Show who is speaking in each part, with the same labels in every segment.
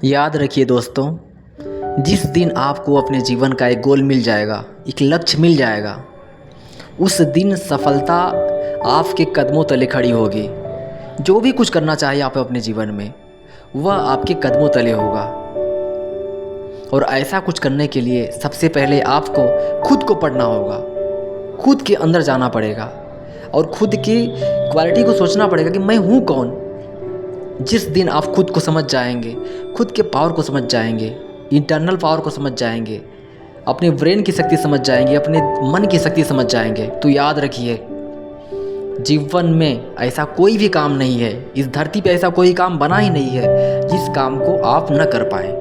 Speaker 1: याद रखिए दोस्तों, जिस दिन आपको अपने जीवन का एक गोल मिल जाएगा, एक लक्ष्य मिल जाएगा, उस दिन सफलता आपके कदमों तले खड़ी होगी। जो भी कुछ करना चाहिए आप अपने जीवन में, वह आपके कदमों तले होगा। और ऐसा कुछ करने के लिए सबसे पहले आपको खुद को पढ़ना होगा, खुद के अंदर जाना पड़ेगा और खुद की क्वालिटी को सोचना पड़ेगा कि मैं हूँ कौन। जिस दिन आप खुद को समझ जाएंगे, खुद के पावर को समझ जाएंगे, इंटरनल पावर को समझ जाएंगे, अपने ब्रेन की शक्ति समझ जाएंगे, अपने मन की शक्ति समझ जाएंगे, तो याद रखिए, जीवन में ऐसा कोई भी काम नहीं है, इस धरती पे ऐसा कोई काम बना ही नहीं है जिस काम को आप न कर पाएं।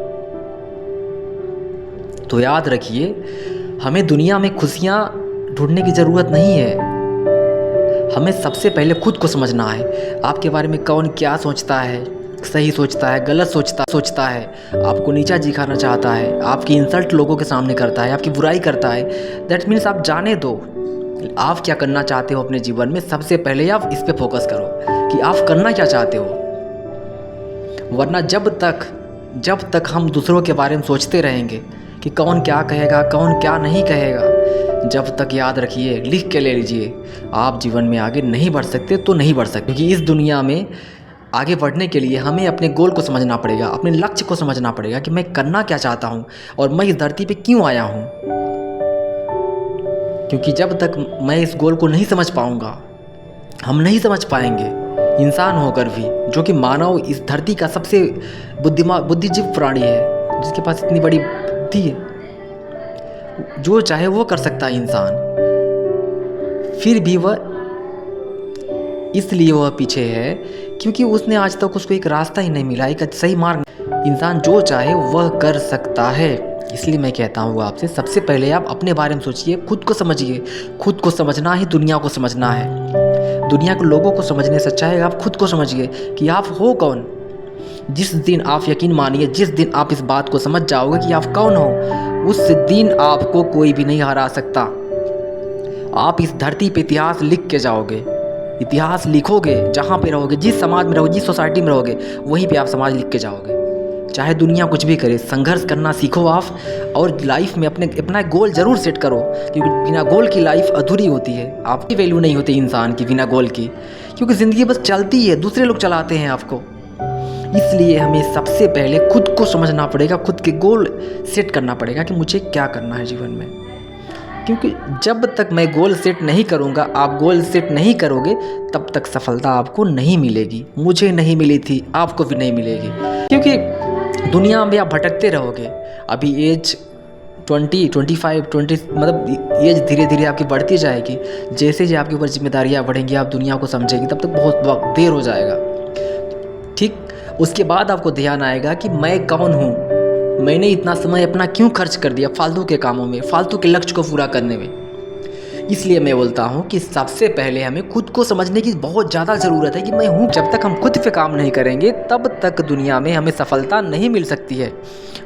Speaker 1: तो याद रखिए, हमें दुनिया में खुशियाँ ढूंढने की ज़रूरत नहीं है। हमें सबसे पहले खुद को समझना है। आपके बारे में कौन क्या सोचता है, सही सोचता है, गलत सोचता है, आपको नीचा दिखाना चाहता है, आपकी इंसल्ट लोगों के सामने करता है, आपकी बुराई करता है, दैट मीन्स आप जाने दो आप क्या करना चाहते हो अपने जीवन में। सबसे पहले आप इस पे फोकस करो कि आप करना क्या चाहते हो। वरना जब तक हम दूसरों के बारे में सोचते रहेंगे कि कौन क्या कहेगा, कौन क्या नहीं कहेगा, जब तक याद रखिए, लिख के ले लीजिए, आप जीवन में आगे नहीं बढ़ सकते तो नहीं बढ़ सकते। क्योंकि इस दुनिया में आगे बढ़ने के लिए हमें अपने गोल को समझना पड़ेगा, अपने लक्ष्य को समझना पड़ेगा कि मैं करना क्या चाहता हूँ और मैं इस धरती पे क्यों आया हूँ। क्योंकि जब तक मैं इस गोल को नहीं समझ पाऊँगा, हम नहीं समझ पाएंगे, इंसान होकर भी, जो कि मानव इस धरती का सबसे बुद्धिजीवी प्राणी है, जिसके पास इतनी बड़ी बुद्धि है, जो चाहे वो कर सकता है इंसान, फिर भी वह इसलिए वह पीछे है क्योंकि उसने आज तक उसको एक रास्ता ही नहीं मिला, एक सही मार्ग। इंसान जो चाहे वह कर सकता है। इसलिए मैं कहता हूँ आपसे, सबसे पहले आप अपने बारे में सोचिए, खुद को समझिए। खुद को समझना ही दुनिया को समझना है। दुनिया के लोगों को समझने से अच्छा है आप खुद को समझिए कि आप हो कौन। जिस दिन आप, यकीन मानिए, जिस दिन आप इस बात को समझ जाओगे कि आप कौन हो, उस दिन आपको कोई भी नहीं हरा सकता। आप इस धरती पे इतिहास लिख के जाओगे, इतिहास लिखोगे। जहाँ पे रहोगे, जिस समाज में रहोगे, जिस सोसाइटी में रहोगे, वहीं पे आप समाज लिख के जाओगे। चाहे दुनिया कुछ भी करे, संघर्ष करना सीखो आप। और लाइफ में अपना गोल ज़रूर सेट करो, क्योंकि बिना गोल की लाइफ अधूरी होती है। आपकी वैल्यू नहीं होती इंसान की बिना गोल की, क्योंकि ज़िंदगी बस चलती है, दूसरे लोग चलाते हैं आपको। इसलिए हमें सबसे पहले खुद को समझना पड़ेगा, खुद के गोल सेट करना पड़ेगा कि मुझे क्या करना है जीवन में। क्योंकि जब तक मैं गोल सेट नहीं करूँगा, आप गोल सेट नहीं करोगे, तब तक सफलता आपको नहीं मिलेगी। मुझे नहीं मिली थी, आपको भी नहीं मिलेगी। क्योंकि दुनिया में आप भटकते रहोगे। अभी एज 20, 25, 20, मतलब एज धीरे धीरे आपकी बढ़ती जाएगी। जैसे आपके ऊपर जिम्मेदारियाँ बढ़ेंगी, आप दुनिया को समझेंगे, तब तक बहुत देर हो जाएगा। ठीक, उसके बाद आपको ध्यान आएगा कि मैं कौन हूँ, मैंने इतना समय अपना क्यों खर्च कर दिया फालतू के कामों में, फालतू के लक्ष्य को पूरा करने में। इसलिए मैं बोलता हूँ कि सबसे पहले हमें खुद को समझने की बहुत ज़्यादा ज़रूरत है कि मैं हूँ। जब तक हम खुद पे काम नहीं करेंगे, तब तक दुनिया में हमें सफलता नहीं मिल सकती है।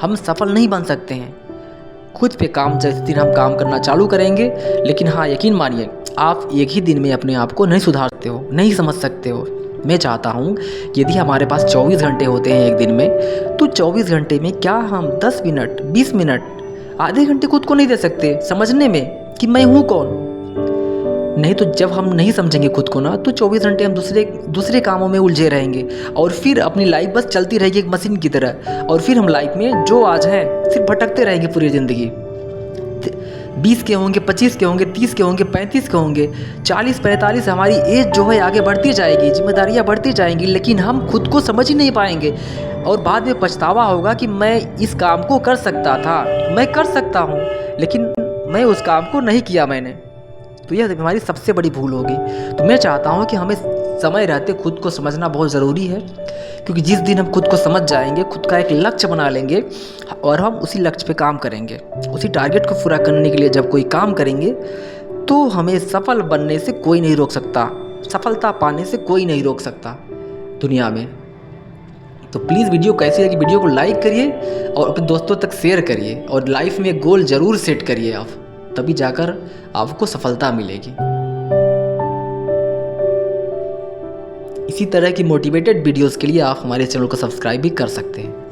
Speaker 1: हम सफल नहीं बन सकते हैं। खुद पे काम जिस दिन हम काम करना चालू करेंगे, लेकिन हाँ, यकीन मानिए, आप एक ही दिन में अपने आप को नहीं सुधार सकते हो, नहीं समझ सकते हो। मैं चाहता हूँ यदि हमारे पास 24 घंटे होते हैं एक दिन में, तो 24 घंटे में क्या हम 10 मिनट, 20 मिनट, आधे घंटे खुद को नहीं दे सकते समझने में कि मैं हूँ कौन। नहीं तो जब हम नहीं समझेंगे खुद को ना, तो 24 घंटे हम दूसरे कामों में उलझे रहेंगे और फिर अपनी लाइफ बस चलती रहेगी एक मशीन की तरह। और फिर हम लाइफ में जो आज है सिर्फ भटकते रहेंगे पूरी ज़िंदगी। 20 के होंगे, 25 के होंगे, 30 के होंगे, 35 के होंगे, 40, 45, हमारी एज जो है आगे बढ़ती जाएगी, जिम्मेदारियाँ बढ़ती जाएंगी, लेकिन हम खुद को समझ ही नहीं पाएंगे। और बाद में पछतावा होगा कि मैं इस काम को कर सकता था, मैं कर सकता हूँ, लेकिन मैं उस काम को नहीं किया मैंने। तो यह हमारी सबसे बड़ी भूल होगी। तो मैं चाहता हूँ कि हमें समय रहते खुद को समझना बहुत ज़रूरी है, क्योंकि जिस दिन हम खुद को समझ जाएंगे, खुद का एक लक्ष्य बना लेंगे और हम उसी लक्ष्य पे काम करेंगे, उसी टारगेट को पूरा करने के लिए जब कोई काम करेंगे, तो हमें सफल बनने से कोई नहीं रोक सकता, सफलता पाने से कोई नहीं रोक सकता दुनिया में। तो प्लीज़ वीडियो कैसी लगी, वीडियो को लाइक करिए और अपने दोस्तों तक शेयर करिए, और लाइफ में एक गोल ज़रूर सेट करिए आप, तभी जाकर आपको सफलता मिलेगी। इसी तरह की मोटिवेटेड वीडियोस के लिए आप हमारे चैनल को सब्सक्राइब भी कर सकते हैं।